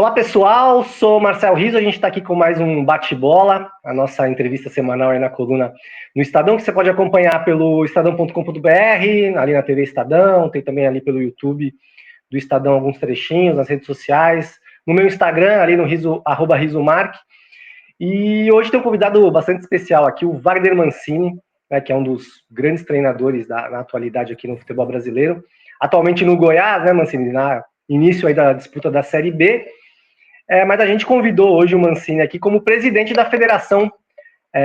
Olá pessoal, sou Marcel Riso, a gente está aqui com mais um bate-bola, a nossa entrevista semanal aí na coluna no Estadão, que você pode acompanhar pelo estadão.com.br, ali na TV Estadão, tem também ali pelo YouTube do Estadão alguns trechinhos, nas redes sociais, no meu Instagram, ali no Riso, @risomark. E hoje tem um convidado bastante especial aqui, o Wagner Mancini, né, que é um dos grandes treinadores na atualidade aqui no futebol brasileiro, atualmente no Goiás, né, Mancini, na início aí da disputa da Série B. Mas a gente convidou hoje o Mancini aqui como presidente da Federação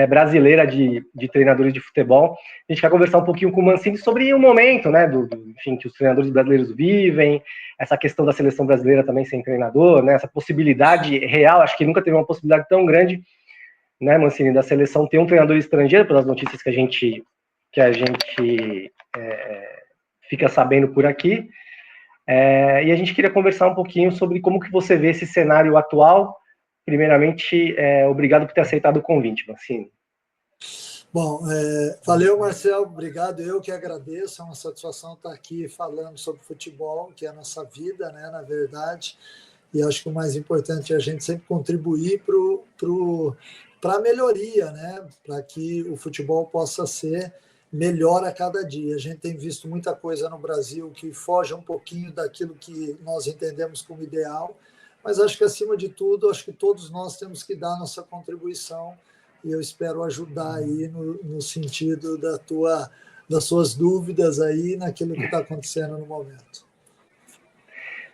Brasileira de Treinadores de Futebol. A gente quer conversar um pouquinho com o Mancini sobre o momento, né, enfim, que os treinadores brasileiros vivem, essa questão da seleção brasileira também sem treinador, né, essa possibilidade real, acho que nunca teve uma possibilidade tão grande, né, Mancini, da seleção ter um treinador estrangeiro, pelas notícias que a gente fica sabendo por aqui. E a gente queria conversar um pouquinho sobre como que você vê esse cenário atual. Primeiramente, obrigado por ter aceitado o convite, Mancini. Bom, valeu, Marcel, obrigado, eu que agradeço, é uma satisfação estar aqui falando sobre futebol, que é a nossa vida, né, na verdade, e acho que o mais importante é a gente sempre contribuir para a melhoria, né, para que o futebol possa ser melhor a cada dia. A gente tem visto muita coisa no Brasil que foge um pouquinho daquilo que nós entendemos como ideal, mas acho que, acima de tudo, acho que todos nós temos que dar a nossa contribuição e eu espero ajudar aí no sentido das suas dúvidas aí naquilo que está acontecendo no momento.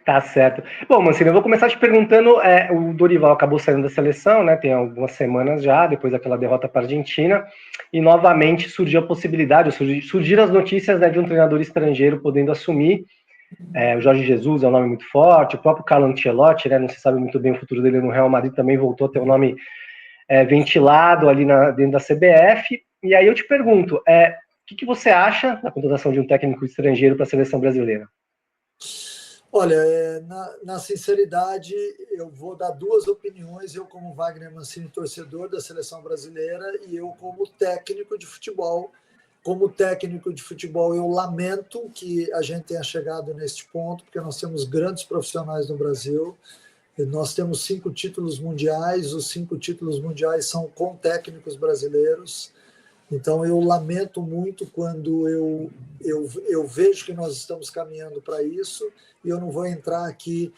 Tá certo. Bom, Mancini, eu vou começar te perguntando, o Dorival acabou saindo da seleção, né, tem algumas semanas já, depois daquela derrota para a Argentina, e novamente surgiu a possibilidade, surgiram as notícias, né, de um treinador estrangeiro podendo assumir. O Jorge Jesus é um nome muito forte, o próprio Carlo Ancelotti, né, não se sabe muito bem o futuro dele no Real Madrid, também voltou a ter um nome ventilado ali dentro da CBF. E aí eu te pergunto, o que você acha da contratação de um técnico estrangeiro para a seleção brasileira? Olha, na sinceridade, eu vou dar duas opiniões, eu como Wagner Mancini, torcedor da seleção brasileira, e eu como técnico de futebol. Como técnico de futebol, eu lamento que a gente tenha chegado neste ponto, porque nós temos grandes profissionais no Brasil. Nós temos 5 títulos mundiais, os 5 títulos mundiais são com técnicos brasileiros. Então, eu lamento muito quando eu vejo que nós estamos caminhando para isso, e eu não vou entrar aqui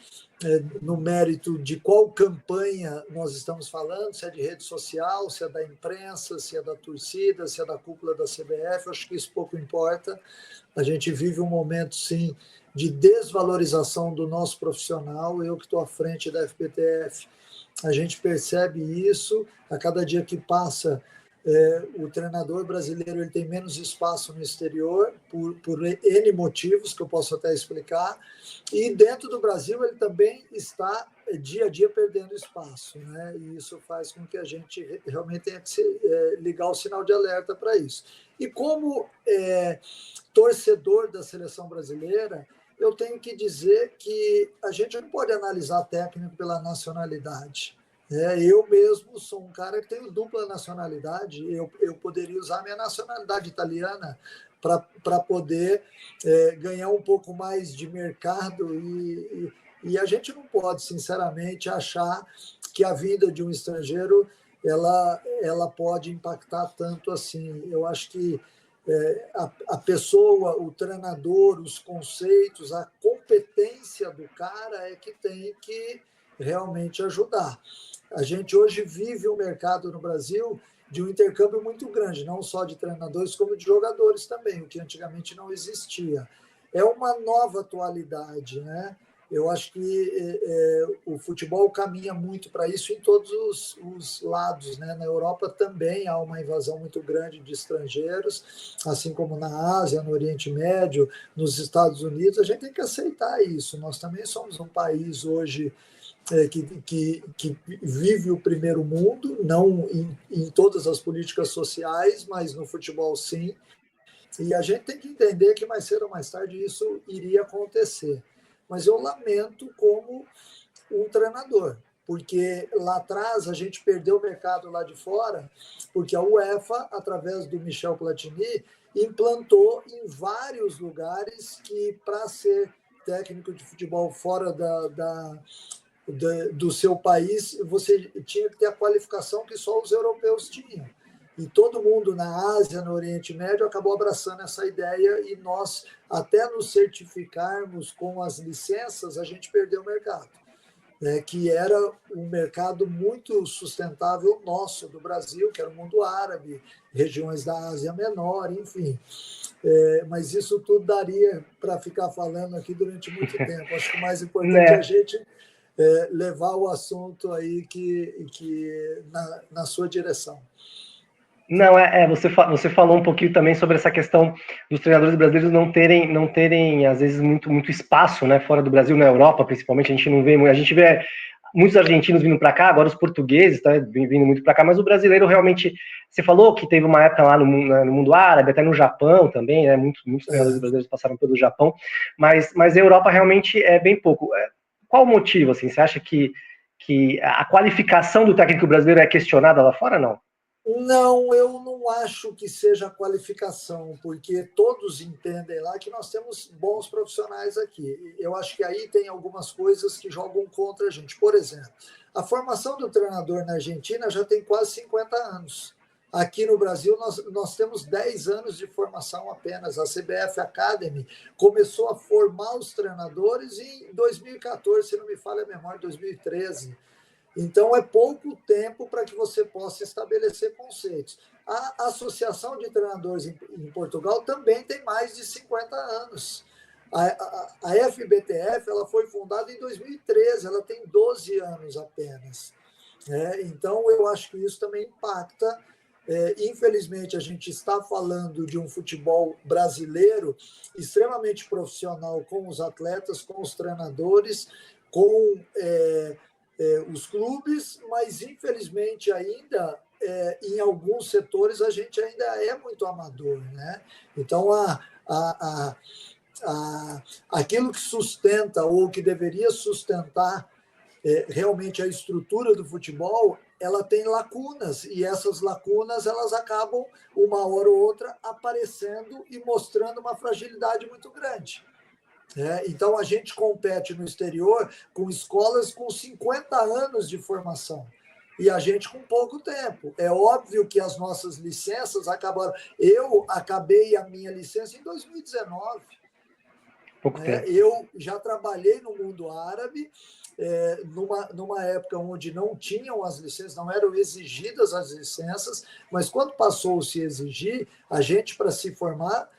no mérito de qual campanha nós estamos falando, se é de rede social, se é da imprensa, se é da torcida, se é da cúpula da CBF, acho que isso pouco importa. A gente vive um momento, sim, de desvalorização do nosso profissional. Eu que estou à frente da FPTF, a gente percebe isso a cada dia que passa. O treinador brasileiro ele tem menos espaço no exterior por N motivos que eu posso até explicar, e dentro do Brasil ele também está dia a dia perdendo espaço, né? E isso faz com que a gente realmente tenha que ligar o sinal de alerta para isso. E como torcedor da seleção brasileira, eu tenho que dizer que a gente não pode analisar técnico pela nacionalidade. Eu mesmo sou um cara que tenho dupla nacionalidade, eu poderia usar minha nacionalidade italiana para poder ganhar um pouco mais de mercado, e a gente não pode, sinceramente, achar que a vinda de um estrangeiro ela pode impactar tanto assim. Eu acho que a pessoa, o treinador, os conceitos, a competência do cara é que tem que realmente ajudar. A gente hoje vive um mercado no Brasil de um intercâmbio muito grande, não só de treinadores, como de jogadores também, o que antigamente não existia. É uma nova atualidade, né? Eu acho que o futebol caminha muito para isso em todos os lados, né? Na Europa também há uma invasão muito grande de estrangeiros, assim como na Ásia, no Oriente Médio, nos Estados Unidos. A gente tem que aceitar isso. Nós também somos um país hoje que vive o primeiro mundo, não em todas as políticas sociais, mas no futebol sim. E a gente tem que entender que mais cedo ou mais tarde isso iria acontecer. Mas eu lamento como um treinador, porque lá atrás a gente perdeu o mercado lá de fora, porque a UEFA, através do Michel Platini, implantou em vários lugares que, para ser técnico de futebol fora do seu país, você tinha que ter a qualificação que só os europeus tinham. E todo mundo na Ásia, no Oriente Médio, acabou abraçando essa ideia e nós, até nos certificarmos com as licenças, a gente perdeu o mercado, né? Que era um mercado muito sustentável nosso, do Brasil, que era o mundo árabe, regiões da Ásia Menor, enfim. Mas isso tudo daria para ficar falando aqui durante muito tempo. Acho que o mais importante é a gente levar o assunto aí na sua direção. Não, você falou um pouquinho também sobre essa questão dos treinadores brasileiros não terem às vezes, muito espaço, né, fora do Brasil, na Europa, principalmente, a gente vê muitos argentinos vindo para cá, agora os portugueses vindo muito para cá, mas o brasileiro realmente, você falou que teve uma época lá no mundo árabe, até no Japão também, né, muitos treinadores brasileiros passaram pelo Japão, mas a Europa realmente é bem pouco. Qual o motivo, assim, você acha que a qualificação do técnico brasileiro é questionada lá fora, não? Não, eu não acho que seja a qualificação, porque todos entendem lá que nós temos bons profissionais aqui. Eu acho que aí tem algumas coisas que jogam contra a gente. Por exemplo, a formação do treinador na Argentina já tem quase 50 anos. Aqui no Brasil, nós temos 10 anos de formação apenas. A CBF Academy começou a formar os treinadores em 2014, se não me falha a memória, 2013. Então, é pouco tempo para que você possa estabelecer conceitos. A Associação de Treinadores em Portugal também tem mais de 50 anos. A FBTF ela foi fundada em 2013, ela tem 12 anos apenas. Então, eu acho que isso também impacta. Infelizmente, a gente está falando de um futebol brasileiro extremamente profissional com os atletas, com os treinadores, com os clubes, mas infelizmente ainda em alguns setores a gente ainda é muito amador, né? Então aquilo que sustenta ou que deveria sustentar realmente a estrutura do futebol, ela tem lacunas e essas lacunas elas acabam uma hora ou outra aparecendo e mostrando uma fragilidade muito grande. Então, a gente compete no exterior com escolas com 50 anos de formação e a gente com pouco tempo. É óbvio que as nossas licenças acabaram. Eu acabei a minha licença em 2019. Pouco tempo. Eu já trabalhei no mundo árabe, numa época onde não tinham as licenças, não eram exigidas as licenças, mas quando passou a se exigir, a gente, para se formar,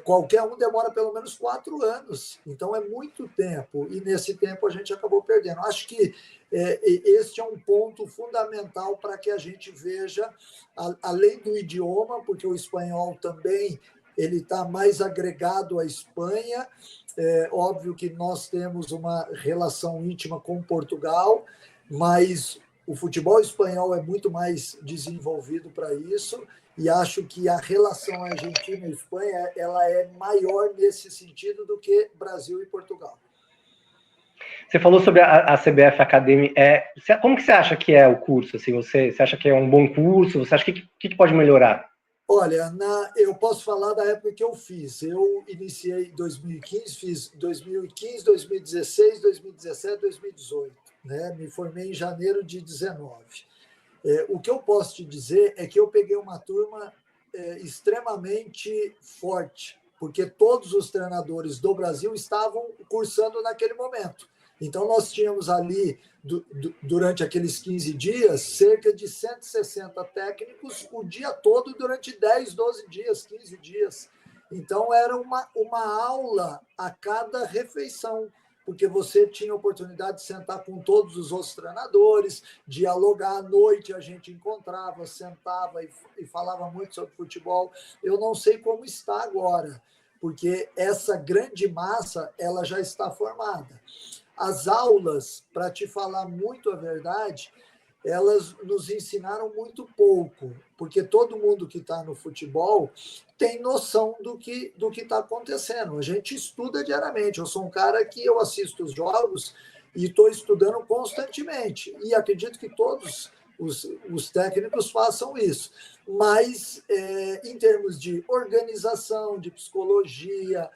qualquer um demora pelo menos 4 anos. Então, é muito tempo. E, nesse tempo, a gente acabou perdendo. Acho que este é um ponto fundamental para que a gente veja, além do idioma, porque o espanhol também ele está mais agregado à Espanha. Óbvio que nós temos uma relação íntima com Portugal, mas o futebol espanhol é muito mais desenvolvido para isso, e acho que a relação Argentina e Espanha ela é maior nesse sentido do que Brasil e Portugal. Você falou sobre a CBF Academy. Como que você acha que é o curso? Assim, você acha que é um bom curso? Você acha que pode melhorar? Olha, eu posso falar da época que eu fiz. Eu iniciei em 2015, fiz 2015, 2016, 2017, 2018. Né? Me formei em janeiro de 19. O que eu posso te dizer é que eu peguei uma turma extremamente forte, porque todos os treinadores do Brasil estavam cursando naquele momento. Então, nós tínhamos ali, durante aqueles 15 dias, cerca de 160 técnicos o dia todo, durante 10, 12 dias, 15 dias. Então, era uma aula a cada refeição, porque você tinha a oportunidade de sentar com todos os outros treinadores, dialogar. À noite a gente encontrava, sentava e falava muito sobre futebol. Eu não sei como está agora, porque essa grande massa ela já está formada. As aulas, para te falar muito a verdade, elas nos ensinaram muito pouco, porque todo mundo que está no futebol tem noção do que está acontecendo. A gente estuda diariamente. Eu sou um cara que eu assisto os jogos e estou estudando constantemente. E acredito que todos os técnicos façam isso. Mas, em termos de organização, de psicologia,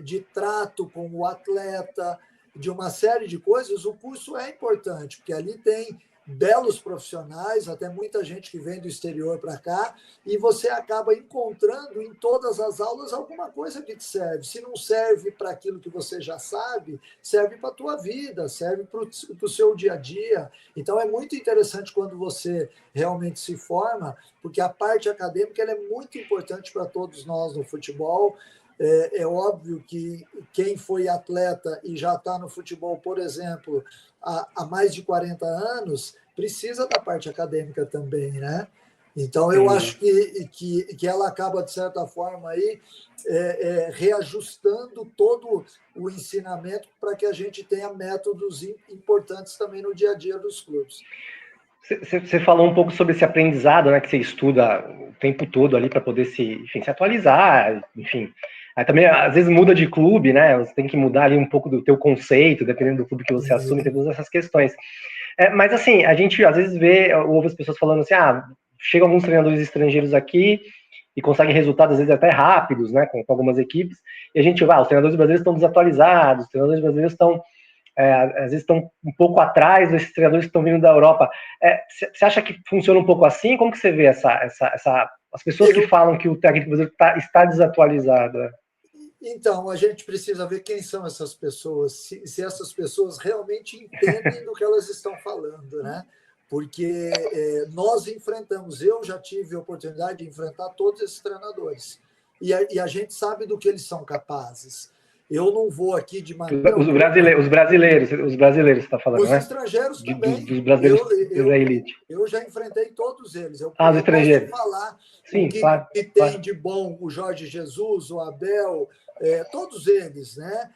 de trato com o atleta, de uma série de coisas, o curso é importante, porque ali tem belos profissionais, até muita gente que vem do exterior para cá, e você acaba encontrando em todas as aulas alguma coisa que te serve. Se não serve para aquilo que você já sabe, serve para a tua vida, serve para o seu dia a dia. Então é muito interessante quando você realmente se forma, porque a parte acadêmica ela é muito importante para todos nós no futebol. É óbvio que quem foi atleta e já está no futebol, por exemplo, há mais de 40 anos, precisa da parte acadêmica também, né? Então, eu acho que ela acaba, de certa forma, aí, reajustando todo o ensinamento para que a gente tenha métodos importantes também no dia a dia dos clubes. Você falou um pouco sobre esse aprendizado, né, que você estuda o tempo todo ali para poder se atualizar, enfim. Aí também, às vezes, muda de clube, né? Você tem que mudar ali um pouco do teu conceito, dependendo do clube que você assume, tem todas essas questões. Mas, assim, a gente, às vezes, ouve as pessoas falando assim, chegam alguns treinadores estrangeiros aqui e conseguem resultados, às vezes, até rápidos, né, com algumas equipes, e a gente, os treinadores brasileiros estão desatualizados, os treinadores brasileiros estão às vezes estão um pouco atrás desses treinadores que estão vindo da Europa. Você acha que funciona um pouco assim? Como que você vê as pessoas que falam que o técnico brasileiro está desatualizado? Então, a gente precisa ver quem são essas pessoas, se essas pessoas realmente entendem do que elas estão falando, né? Porque nós enfrentamos, eu já tive a oportunidade de enfrentar todos esses treinadores, e a gente sabe do que eles são capazes. Eu não vou aqui de maneira... Os brasileiros, você está falando, os né? estrangeiros também. Dos brasileiros da elite. Eu já enfrentei todos eles. Eu os estrangeiros. Posso falar Sim, o que, claro, que tem de bom o Jorge Jesus, o Abel, todos eles, né?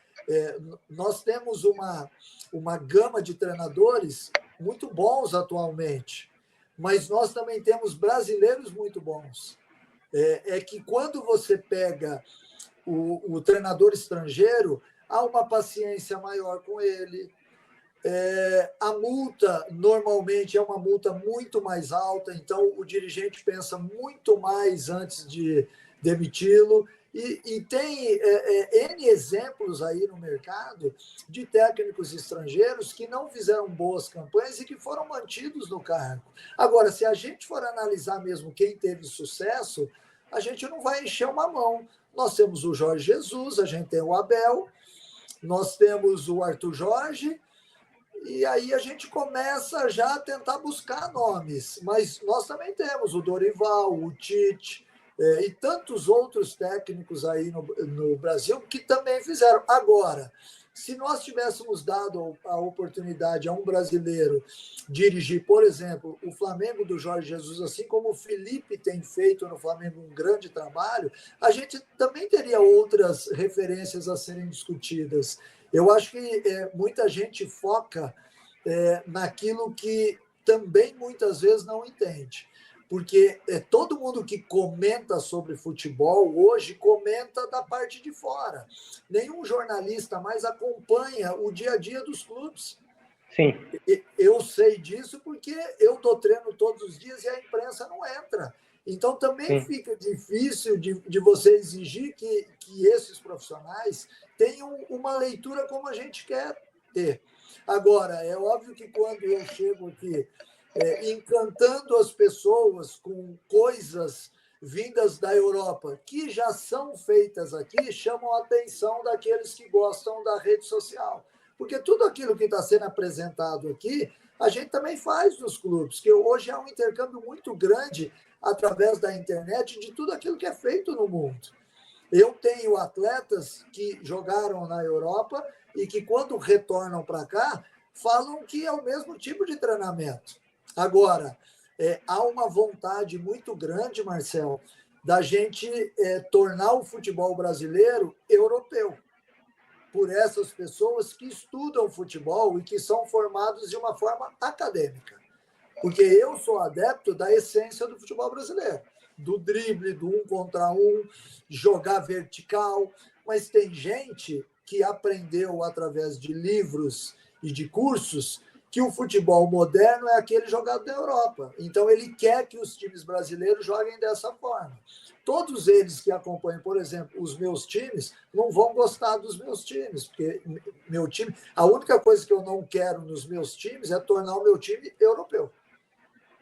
Nós temos uma gama de treinadores muito bons atualmente, mas nós também temos brasileiros muito bons. É que quando você pega o treinador estrangeiro, há uma paciência maior com ele. A multa normalmente é uma multa muito mais alta, então o dirigente pensa muito mais antes de demiti-lo. E tem N exemplos aí no mercado de técnicos estrangeiros que não fizeram boas campanhas e que foram mantidos no cargo. Agora, se a gente for analisar mesmo quem teve sucesso, a gente não vai encher uma mão. Nós temos o Jorge Jesus, a gente tem o Abel, nós temos o Arthur Jorge, e aí a gente começa já a tentar buscar nomes. Mas nós também temos o Dorival, o Tite, e tantos outros técnicos aí no Brasil que também fizeram. Agora, se nós tivéssemos dado a oportunidade a um brasileiro dirigir, por exemplo, o Flamengo do Jorge Jesus, assim como o Felipe tem feito no Flamengo um grande trabalho, a gente também teria outras referências a serem discutidas. Eu acho que muita gente foca naquilo que também muitas vezes não entende. Porque todo mundo que comenta sobre futebol hoje comenta da parte de fora. Nenhum jornalista mais acompanha o dia a dia dos clubes. Sim. Eu sei disso porque eu dou treino todos os dias e a imprensa não entra. Então, também fica difícil de você exigir que esses profissionais tenham uma leitura como a gente quer ter. Agora, é óbvio que quando eu chego aqui encantando as pessoas com coisas vindas da Europa que já são feitas aqui, chamam a atenção daqueles que gostam da rede social. Porque tudo aquilo que está sendo apresentado aqui, a gente também faz nos clubes, que hoje há um intercâmbio muito grande através da internet de tudo aquilo que é feito no mundo. Eu tenho atletas que jogaram na Europa e que, quando retornam para cá, falam que é o mesmo tipo de treinamento. Agora, há uma vontade muito grande, Marcel, da gente tornar o futebol brasileiro europeu, por essas pessoas que estudam futebol e que são formados de uma forma acadêmica. Porque eu sou adepto da essência do futebol brasileiro, do drible, do 1 contra 1, jogar vertical, mas tem gente que aprendeu através de livros e de cursos que o futebol moderno é aquele jogado na Europa. Então, ele quer que os times brasileiros joguem dessa forma. todos eles que acompanham, por exemplo, os meus times, não vão gostar dos meus times, porque meu time, a única coisa que eu não quero nos meus times é tornar o meu time europeu.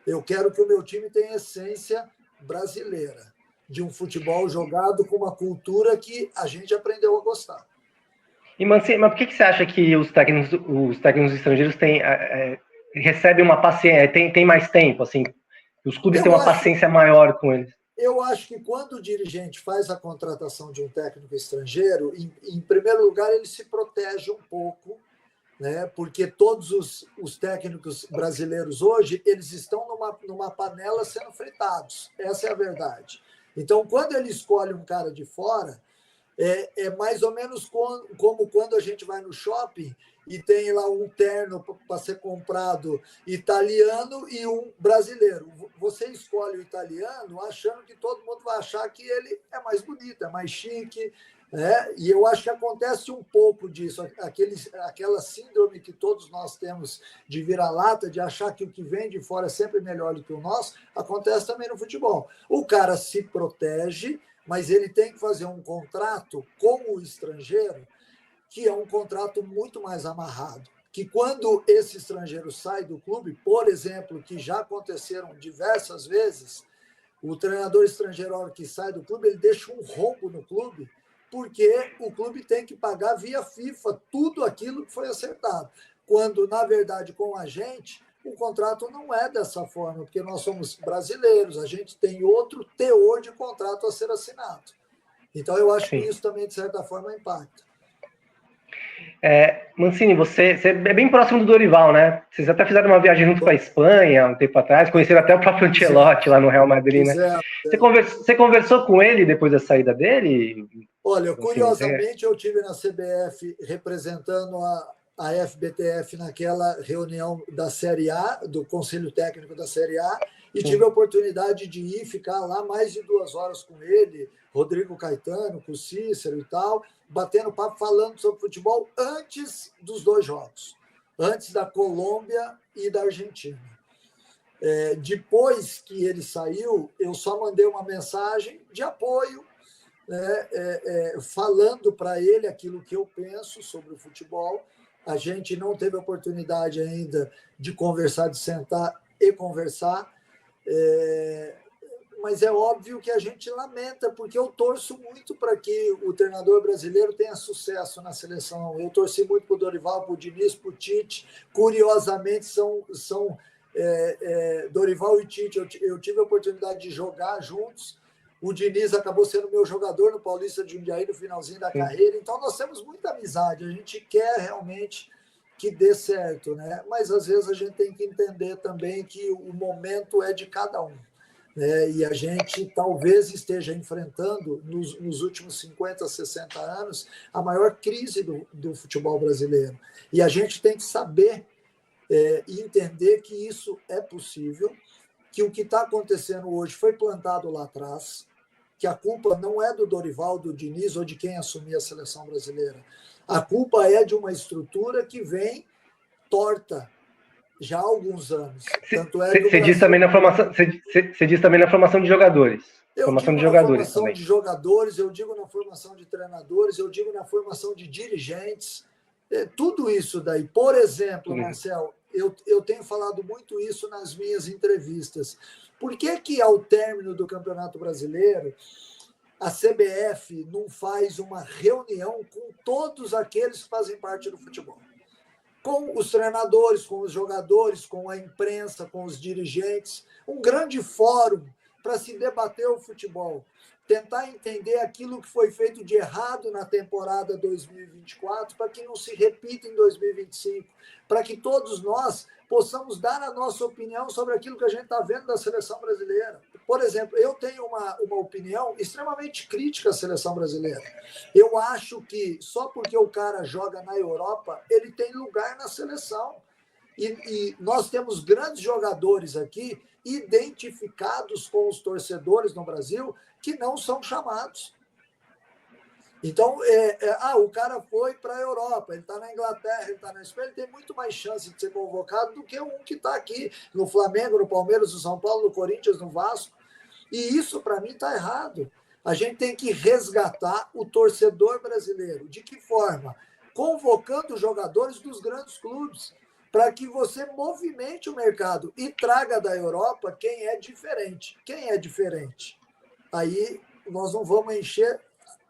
Eu quero que o meu time tenha essência brasileira, de um futebol jogado com uma cultura que a gente aprendeu a gostar. E, Mancini, mas por que você acha que os técnicos estrangeiros recebem uma paciência, tem mais tempo, assim? Os clubes têm uma paciência maior com eles? Eu acho que quando o dirigente faz a contratação de um técnico estrangeiro, em primeiro lugar, ele se protege um pouco, né? Porque todos os técnicos brasileiros hoje, eles estão numa panela sendo fritados. Essa é a verdade. Então, quando ele escolhe um cara de fora, é mais ou menos como quando a gente vai no shopping e tem lá um terno para ser comprado italiano e um brasileiro. Você escolhe o italiano achando que todo mundo vai achar que ele é mais bonito, é mais chique, né? E eu acho que acontece um pouco disso, aquela síndrome que todos nós temos de vira-lata, de achar que o que vem de fora é sempre melhor do que o nosso, acontece também no futebol. O cara se protege, mas ele tem que fazer um contrato com o estrangeiro, que é um contrato muito mais amarrado. Que quando esse estrangeiro sai do clube, por exemplo, que já aconteceram diversas vezes, o treinador estrangeiro, a hora que sai do clube, ele deixa um rombo no clube, porque o clube tem que pagar via FIFA tudo aquilo que foi acertado. Quando, na verdade, com a gente, o contrato não é dessa forma, porque nós somos brasileiros, a gente tem outro teor de contrato a ser assinado. Então, eu acho que isso também, de certa forma, impacta. Mancini, você é bem próximo do Dorival, né? Vocês até fizeram uma viagem junto para a Espanha um tempo atrás, conheceram até o próprio Ancelotti lá no Real Madrid, né? Você conversou com ele depois da saída dele? Olha, curiosamente, eu tive na CBF representando a FBTF naquela reunião da Série A, do Conselho Técnico da Série A, e tive a oportunidade de ir ficar lá mais de 2 horas com ele, Rodrigo Caetano, com o Cícero e tal, batendo papo, falando sobre futebol antes dos 2 jogos, antes da Colômbia e da Argentina. Depois que ele saiu, eu só mandei uma mensagem de apoio, falando para ele aquilo que eu penso sobre o futebol. A gente não teve oportunidade ainda de conversar, de sentar e conversar, mas é óbvio que a gente lamenta, porque eu torço muito para que o treinador brasileiro tenha sucesso na seleção. Eu torci muito para o Dorival, para o Diniz, para o Tite. Curiosamente, são Dorival e Tite, eu tive a oportunidade de jogar juntos. O Diniz acabou sendo meu jogador no Paulista de Jundiaí no finalzinho da carreira. Então, nós temos muita amizade. A gente quer realmente que dê certo, né? Mas, às vezes, a gente tem que entender também que o momento é de cada um, né? E a gente talvez esteja enfrentando, nos últimos 50, 60 anos, a maior crise do futebol brasileiro. E a gente tem que saber e entender que isso é possível, que o que está acontecendo hoje foi plantado lá atrás, que a culpa não é do Dorival, do Diniz ou de quem assumir a seleção brasileira. A culpa é de uma estrutura que vem torta já há alguns anos. Tanto é que você diz também na formação, você diz também na formação de jogadores. Eu digo na formação de jogadores, eu digo na formação de treinadores, eu digo na formação de dirigentes. Tudo isso daí. Por exemplo, Marcel, eu tenho falado muito isso nas minhas entrevistas. Por que ao término do Campeonato Brasileiro, a CBF não faz uma reunião com todos aqueles que fazem parte do futebol? Com os treinadores, com os jogadores, com a imprensa, com os dirigentes. Um grande fórum para se debater o futebol. Tentar entender aquilo que foi feito de errado na temporada 2024 para que não se repita em 2025, para que todos nós possamos dar a nossa opinião sobre aquilo que a gente está vendo da seleção brasileira. Por exemplo, eu tenho uma opinião extremamente crítica à seleção brasileira. Eu acho que só porque o cara joga na Europa, ele tem lugar na seleção. E nós temos grandes jogadores aqui identificados com os torcedores no Brasil que não são chamados. Então, o cara foi para a Europa, ele está na Inglaterra, ele está na Espanha, ele tem muito mais chance de ser convocado do que um que está aqui no Flamengo, no Palmeiras, no São Paulo, no Corinthians, no Vasco. E isso, para mim, está errado. A gente tem que resgatar o torcedor brasileiro. De que forma? Convocando jogadores dos grandes clubes, para que você movimente o mercado e traga da Europa quem é diferente. Quem é diferente? Aí nós não vamos encher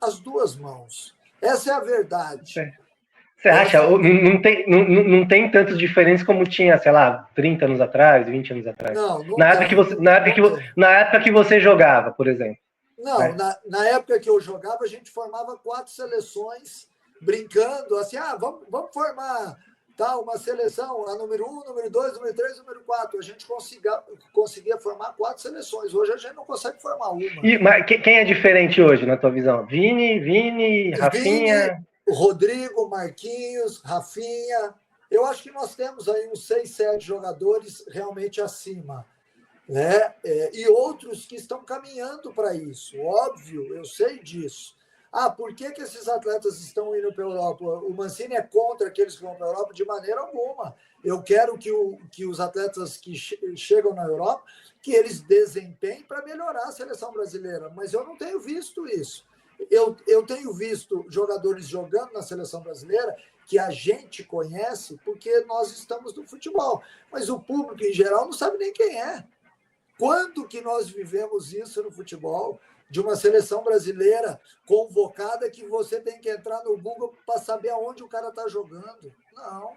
as duas mãos. Essa é a verdade. Você acha? Não tem tantos diferentes como tinha, sei lá, 30 anos atrás, 20 anos atrás? Não, não Na tem. época que você, na época que você jogava, por exemplo. Não, né? na época que eu jogava, a gente formava 4 seleções, brincando, assim, vamos formar uma seleção, a número 1, número 2, número 3, número 4. A gente conseguia formar 4 seleções. Hoje a gente não consegue formar uma. Mas quem é diferente hoje, na tua visão? Vini, Vini, Rafinha? Rodrigo, Marquinhos, Rafinha. Eu acho que nós temos aí uns 6, 7 jogadores realmente acima. Né? E outros que estão caminhando para isso. Óbvio, eu sei disso. Por que esses atletas estão indo para a Europa? O Mancini é contra aqueles que vão para a Europa de maneira alguma. Eu quero que os atletas que chegam na Europa, que eles desempenhem para melhorar a seleção brasileira. Mas eu não tenho visto isso. Eu tenho visto jogadores jogando na seleção brasileira que a gente conhece porque nós estamos no futebol. Mas o público, em geral, não sabe nem quem é. Quando que nós vivemos isso no futebol? De uma seleção brasileira convocada que você tem que entrar no Google para saber aonde o cara está jogando. Não.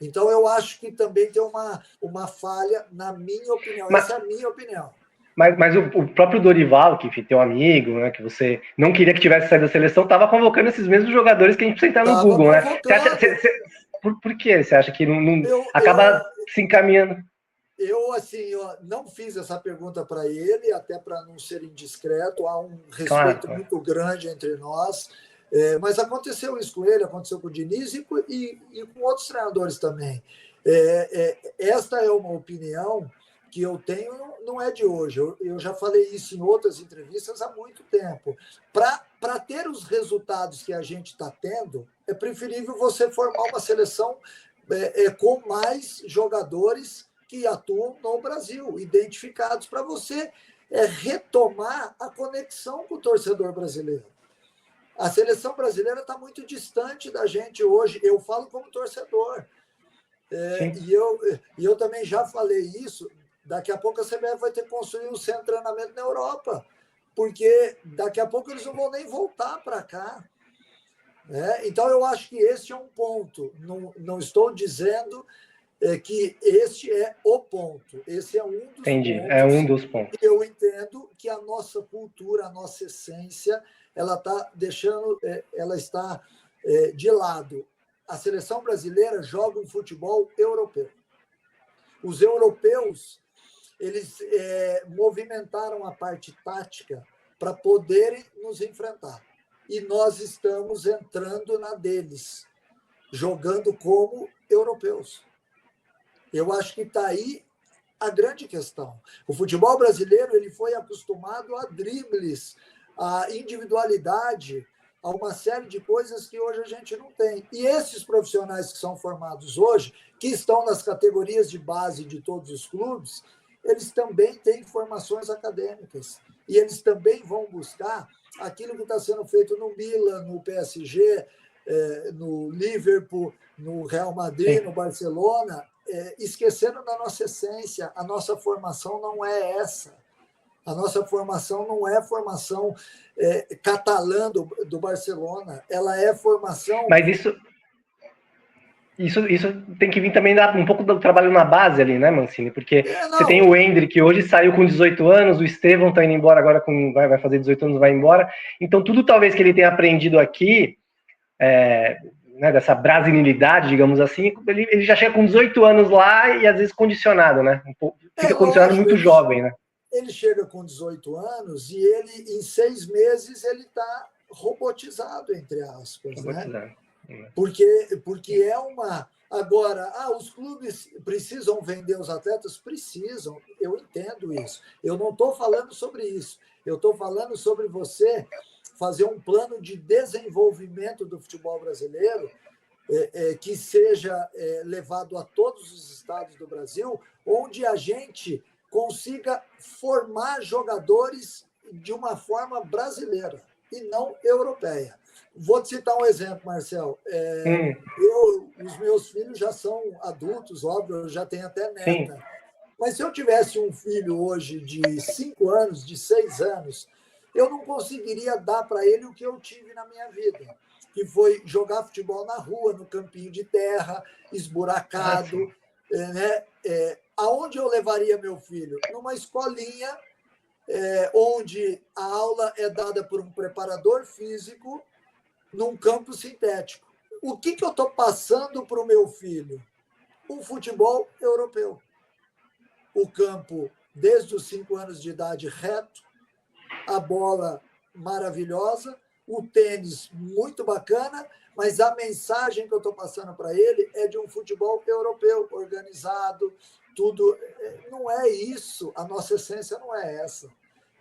Então, eu acho que também tem uma falha, na minha opinião. Essa é a minha opinião. Mas o próprio Dorival, que enfim, teu amigo, né, que você não queria que tivesse saído da seleção, estava convocando esses mesmos jogadores que a gente precisa entrar no Google, né? Por que você acha que não acaba se encaminhando? Eu, assim, não fiz essa pergunta para ele, até para não ser indiscreto, há um respeito muito grande entre nós, mas aconteceu isso com ele, aconteceu com o Diniz e com outros treinadores também. Esta é uma opinião que eu tenho, não é de hoje, eu já falei isso em outras entrevistas há muito tempo. Para ter os resultados que a gente está tendo, é preferível você formar uma seleção com mais jogadores que atuam no Brasil, identificados, para você retomar a conexão com o torcedor brasileiro. A seleção brasileira está muito distante da gente hoje, eu falo como torcedor. E eu também já falei isso, daqui a pouco a CBF vai ter que construir um centro de treinamento na Europa, porque daqui a pouco eles não vão nem voltar para cá. Então, eu acho que esse é um ponto. Não estou dizendo que este é o ponto. Esse é um dos Entendi, pontos. é um dos pontos. Eu entendo que a nossa cultura, a nossa essência, ela está de lado. A seleção brasileira joga um futebol europeu. Os europeus, eles movimentaram a parte tática para poderem nos enfrentar. E nós estamos entrando na deles, jogando como europeus. Eu acho que está aí a grande questão. O futebol brasileiro ele foi acostumado a dribles, a individualidade, a uma série de coisas que hoje a gente não tem. E esses profissionais que são formados hoje, que estão nas categorias de base de todos os clubes, eles também têm formações acadêmicas. E eles também vão buscar aquilo que está sendo feito no Milan, no PSG, no Liverpool, no Real Madrid, no Barcelona, esquecendo da nossa essência. A nossa formação não é essa. A nossa formação não é formação catalã do Barcelona. Ela é formação... Mas isso tem que vir também um pouco do trabalho na base ali, né, Mancini? Porque você tem o Endrick, que hoje saiu com 18 anos, o Estevão está indo embora agora, vai fazer 18 anos, vai embora. Então, tudo talvez que ele tenha aprendido aqui, né, dessa brasilidade, digamos assim, ele já chega com 18 anos lá e às vezes condicionado, né? Fica condicionado muito jovem, né? Ele chega com 18 anos e ele, em 6 meses, ele está robotizado, entre aspas, né? Porque é uma... Agora, os clubes precisam vender os atletas? Precisam, eu entendo isso. Eu não estou falando sobre isso. Eu estou falando sobre você fazer um plano de desenvolvimento do futebol brasileiro que seja levado a todos os estados do Brasil, onde a gente consiga formar jogadores de uma forma brasileira e não europeia. Vou te citar um exemplo, Marcel. Os meus filhos já são adultos, óbvio, eu já tenho até neta. Sim. Mas se eu tivesse um filho hoje de 5 anos, de 6 anos, eu não conseguiria dar para ele o que eu tive na minha vida, que foi jogar futebol na rua, no campinho de terra, esburacado. Né? Aonde eu levaria meu filho? Numa escolinha onde a aula é dada por um preparador físico num campo sintético. O que eu estou passando para o meu filho? Um futebol europeu. O campo, desde os 5 anos de idade, reto, a bola maravilhosa, o tênis muito bacana, mas a mensagem que eu estou passando para ele é de um futebol europeu, organizado, tudo. Não é isso, a nossa essência não é essa.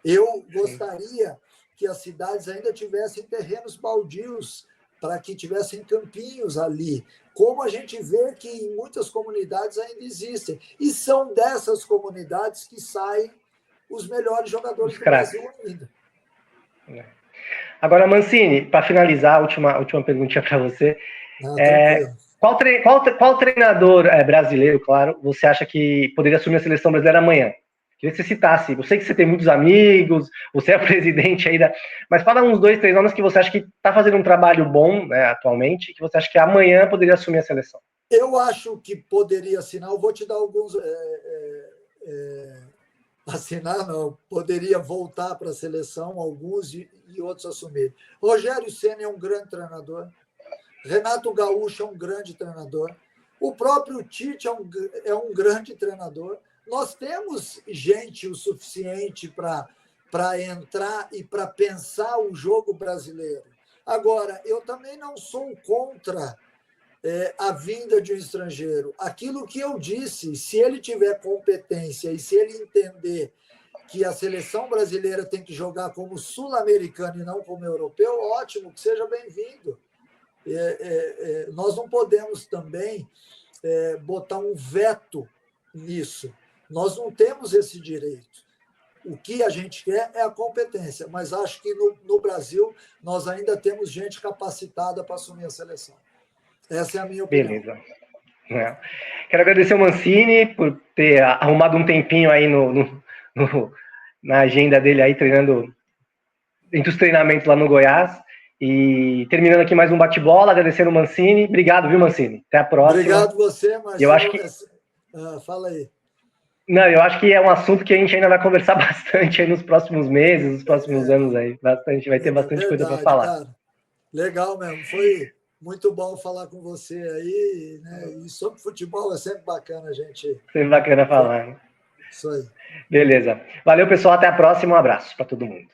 Eu gostaria que as cidades ainda tivessem terrenos baldios, para que tivessem campinhos ali, como a gente vê que em muitas comunidades ainda existem. E são dessas comunidades que saem os melhores jogadores do Brasil ainda. Agora, Mancini, para finalizar, a última perguntinha para você. Qual treinador brasileiro, claro, você acha que poderia assumir a seleção brasileira amanhã? Queria que você citasse. Eu sei que você tem muitos amigos, você é presidente ainda, mas fala uns 2, 3 nomes que você acha que está fazendo um trabalho bom, né, atualmente, que você acha que amanhã poderia assumir a seleção. Eu acho que poderia assinar, eu vou te dar alguns... assinar não, poderia voltar para a seleção, alguns e outros assumirem. Rogério Ceni é um grande treinador, Renato Gaúcho é um grande treinador, o próprio Tite é um grande treinador. Nós temos gente o suficiente para entrar e para pensar o jogo brasileiro. Agora, eu também não sou contra a vinda de um estrangeiro. Aquilo que eu disse, se ele tiver competência e se ele entender que a seleção brasileira tem que jogar como sul-americano e não como europeu, ótimo, que seja bem-vindo. Nós não podemos também botar um veto nisso. Nós não temos esse direito. O que a gente quer é a competência, mas acho que no Brasil nós ainda temos gente capacitada para assumir a seleção. Essa é a minha opinião. Beleza. Quero agradecer ao Mancini por ter arrumado um tempinho aí na agenda dele aí, treinando entre os treinamentos lá no Goiás. E terminando aqui mais um bate-bola, agradecendo o Mancini. Obrigado, viu, Mancini? Até a próxima. Obrigado você, Marcelo. Eu acho que... fala aí. Não, eu acho que é um assunto que a gente ainda vai conversar bastante aí nos próximos meses, nos próximos anos aí. Vai ter bastante coisa para falar. Cara. Legal mesmo. Foi muito bom falar com você aí, né? E sobre futebol é sempre bacana, gente. Sempre bacana falar. Né? Isso aí. Beleza. Valeu, pessoal. Até a próxima. Um abraço para todo mundo.